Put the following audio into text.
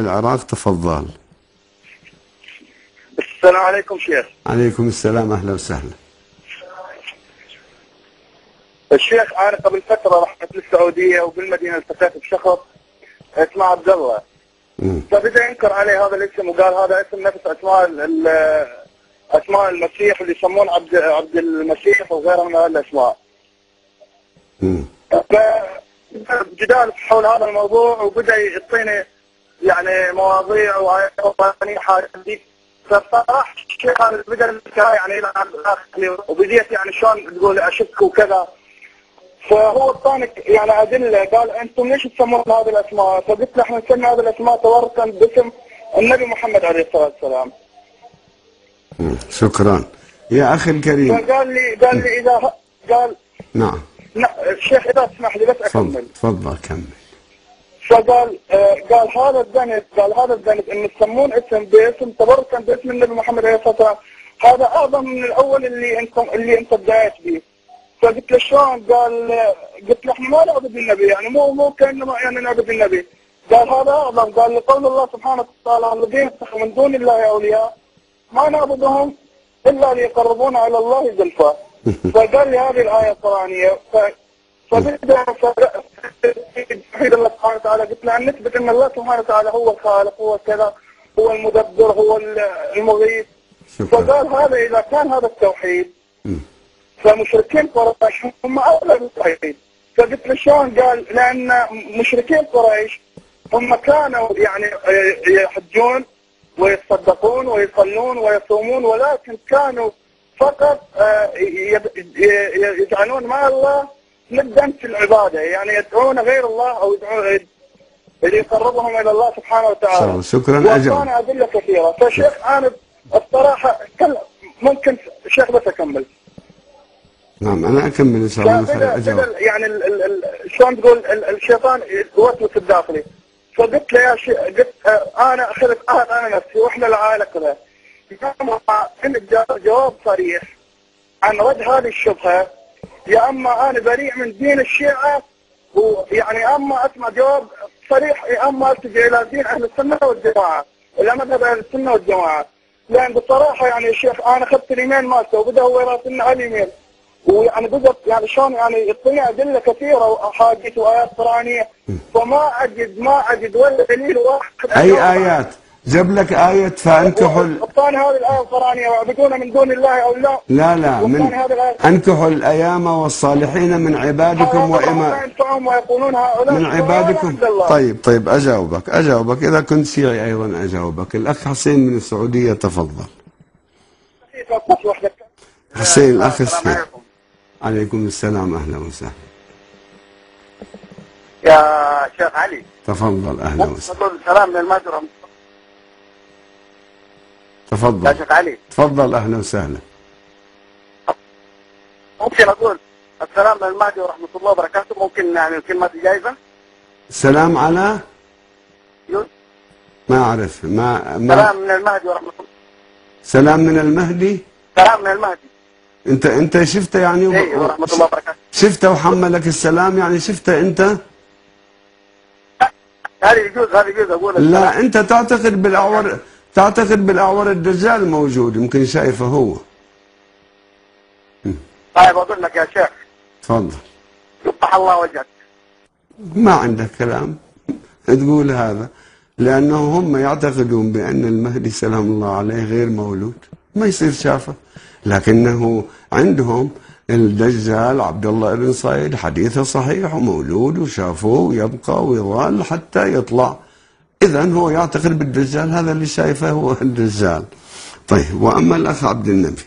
العراق. تفضل. السلام عليكم شيخ. عليكم السلام، أهلا وسهلا. الشيخ أنا قبل فترة رحت للسعودية وبالمدينة التقيت بشخص اسمه عبد الله. فبدأ ينكر عليه هذا الاسم وقال هذا اسم نفس أسماء المسيح اللي يسمون عبد المسيح وغيرها من الأسماء. فجدال حول هذا الموضوع وبدأ يعطيني يعني مواضيع وآيات قرآنية حاجات دي. فصراحة الشيخ أنا بدأ الحكاية يعني إلى وبديت يعني شلون تقول أشك وكذا. فهو اعطاني يعني أدلة، قال أنتم ليش تسمون هذه الأسماء؟ فقلت له احنا نسمي هذه الأسماء توركا باسم النبي محمد عليه الصلاة والسلام. شكرا يا أخي الكريم. فقال لي إذا قال نعم الشيخ إذا تسمح لي بس أكمل. تفضل كمل. فقال قال هذا الذنب ان تسمون اسم باسم تبركا باسم النبي محمد عليه الصلاه والسلام هذا اعظم من الاول اللي انت بدايت به. فقلت له شلون؟ قلت له احنا ما نعبد النبي، يعني مو كاننا يعني نعبد النبي. قال هذا اعظم. قال لقول الله سبحانه وتعالى الذين اتخذوا من دون الله اولياء ما نعبدهم الا ليقربونا الى الله زلفى. فقال لي هذه الايه القرانيه. فبدأ توحيد الله سبحانه وتعالى. قلت له أن نثبت أن الله سبحانه وتعالى هو الخالق، هو كذا، هو المدبر، هو المغيث. فقال هذا إذا كان هذا التوحيد فمشركين قريش هم أولى بالتوحيد. فقلت له شلون؟ قال لأن مشركين قريش هم كانوا يعني يحجون ويتصدقون ويصلون ويصومون، ولكن كانوا فقط يجعلون مع الله نبدأ في العبادة، يعني يدعون غير الله أو يدعون اللي يقربهم إلى الله سبحانه وتعالى. شكرا. وأعطانا أدلة كثيرة. فشيخ أنا الصراحة ممكن الشيخ بس أكمل. نعم أنا أكمل إن شاء الله. يعني شلون تقول الشيطان يوسوس الداخلي. فقلت له يا شيخ، قلت أنا أخذت أنا نفسي وإحنا العائلة كذا كنت جواب صريح عن رد هذه الشبهة، يا اما انا بريء من دين الشيعة، ويعني اما اسمع جواب صريح، يا اما التجئ الى دين اهل السنه والجماعه، الى مذهب اهل السنه والجماعه. لان بصراحه يعني يا شيخ انا اخذت اليمين مالته وبدا هو يراسلنا على اليمين، ويعني بدا يعني شلون يعني يعطيني ادله كثيره واحاديث وايات قرانيه، فما اجد ولا دليل واحد. اي ايات؟ جاب لك آية فأنكحوا أعطاني هذه الآية القرآنية ويعبدون من دون الله أو لا. لا من أنكحوا الأيام والصالحين من عبادكم من عبادكم. طيب أجاوبك إذا كنت شيعي أيضا أجاوبك. الأخ حسين من السعودية تفضل. حسين الأخ الشيعي. عليكم السلام، أهلا وسهلا. يا شيخ علي تفضل. أهلا وسهلا. السلام من المجرى. تفضل يا شيخ علي. تفضل أهلا وسهلا. ممكن أقول السلام من المهدي ورحمة الله وبركاته؟ ممكن يعني الكلمة جائزة؟ السلام على ما أعرف سلام من المهدي ورحمة الله. سلام من المهدي. سلام من المهدي. أنت شفته يعني إيه ورحمة الله وبركاته. شفته وحملك السلام يعني شفته أنت؟ هذه يجوز أقول. لا أنت تعتقد بالأعور الدجال موجود، يمكن شايفه هو. طيب أقول لك يا شيخ. تفضل. يفتح الله وجهك. ما عندك كلام تقول هذا، لأنه هم يعتقدون بأن المهدي سلام الله عليه غير مولود، ما يصير شافه، لكنه عندهم الدجال عبد الله بن صيد حديثه صحيح ومولود وشافوه ويبقى ويظل حتى يطلع. إذن هو يعتقد بالدجال، هذا اللي شايفه هو الدجال. طيب وأما الأخ عبد النبي